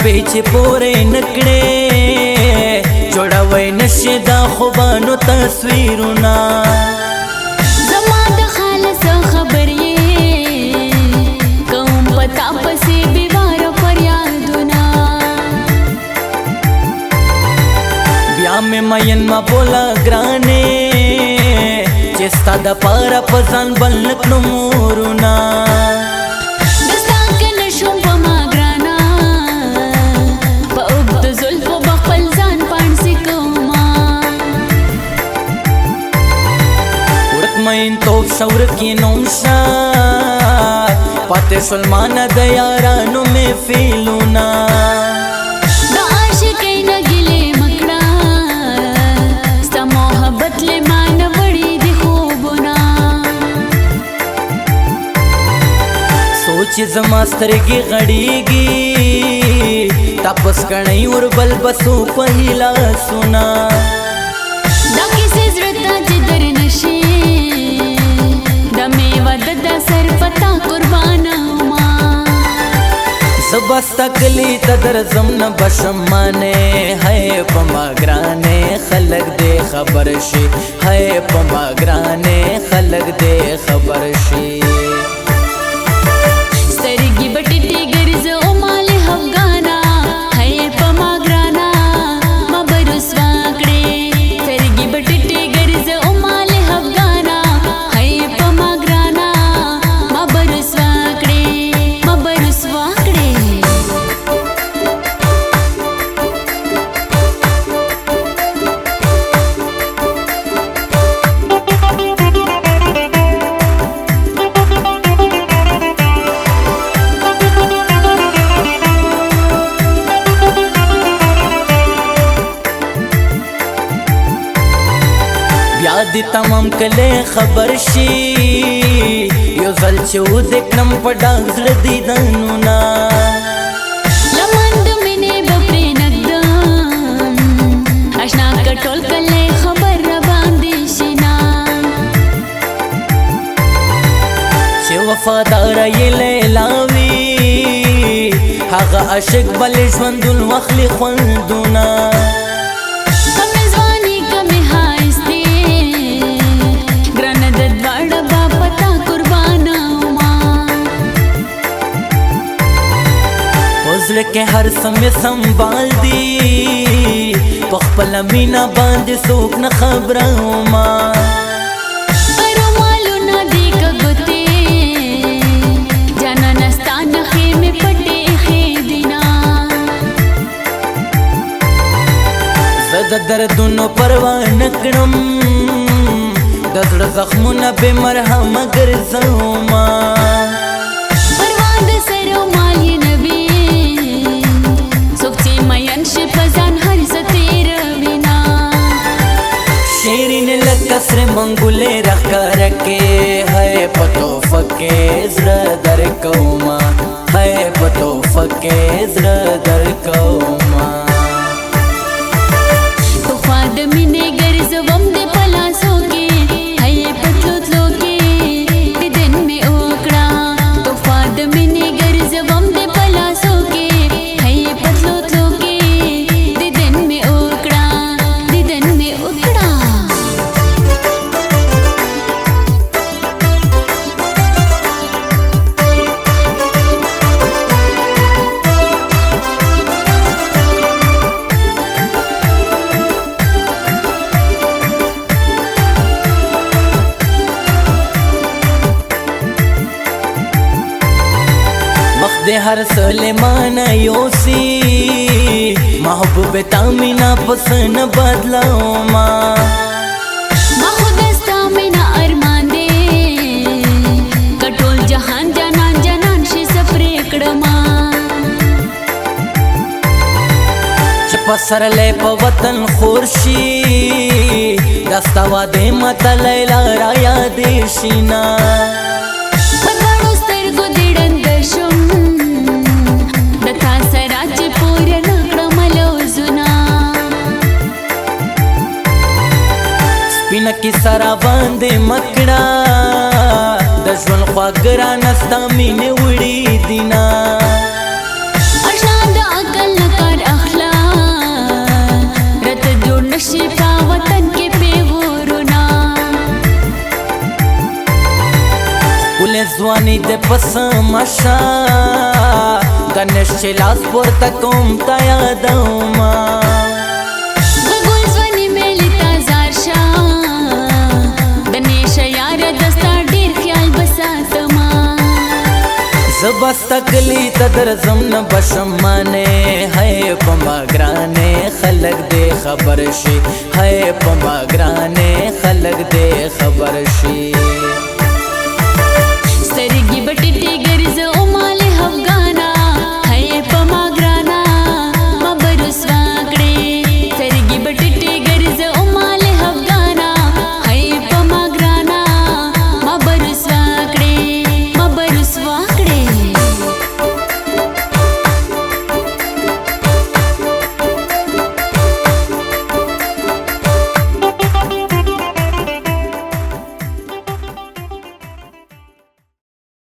وی چې پورې نکړې جوړوي نشي دا خوبانو تصویرونه زما د خالص خبر یې کوم پتا پسې بیوار فریادونه بیا مې مین ما بولا ګرانې چې ستا د پاره په ځان بل نکړو مورونه مین توب شور کی نومشا پاتے سلمان د یارانو میں فیلونا دا عاشقی نگلے مکڑا ستا محبت لے مان وڑی دی خوبونا سوچ زماسترگی غڑیگی تپس کنئی اور بل بسو پہلا سنا دا کسی زرطا جدر نشی سر پتا قربانا ما زبستا کلی تدر زمن بشمانے ہے پما گرانے خلق دے خبر شی ہے پما گرانے خلق دے خبر شی سرگی بٹی گرز امال افغانا ہے پما گرانا ما برس واکڑے سرگی بٹی گرز امال افغانا ہے پما گرانا دی تمام کله خبر شي یو ځل چې ودکړم په ډاګ زړه دیدنو نا لمند مینه بپرې نقدم آشنا کټول کله خبر را باندې شینا چې وفادار یې لیلاوي هغه عاشق بل ژوندون وخلی خوندونه के हर समय संभाल दी पखपल मीना बांध सोक न खबरों माँ पर मालू न देख गुते जाना नस्तान खेमे पटे खेदिना ज़द दर्दुनो परवाह नकड़म दज़ड़ ज़ख्मुन बेमरहम गर्ज़ों माँ परवाद सरो माली नबी शेरीन लकसर मंगुले रखा रखे है पतो फके ज़रा दर कौमा है पतो फके ज़रा दर कौमा तो फाद मिने गर्ज वम दे पलासों के है पतलूत लोके दिन में ओकड़ा तो फाद मिने गर्ज वम दे पलासों के है पतलूत लोके दिन में ओकड़ा दिन में ओकड़ा दे हर सलेमान योसी महबूब तामीना पसन बदलाओ माँ महदस्ता मिना अरमान दे कटोल जहान जनान जनान शी सफरे कडमा पसर ले पवतन खोरशी दस्तावा दे मत लैला राया देशिना की सरा बांधे मकड़ा दशवन ख्वागरा नस्ता मीने उड़ी दिना अशाद अकल خوشی پا وطن کے پیغورنا ولې ځواني د پسمشا دنش لاس پورته کوم تا یادوما غول ځواني ملي تازار شا دنیش یار دستا ډیر خیال بساتما زبستا کلی تدر زمن بشمانه ہے پما گرانے خلق دے خبر شي ہے پما گرانے خلق دے خبر شي سترګي بټټي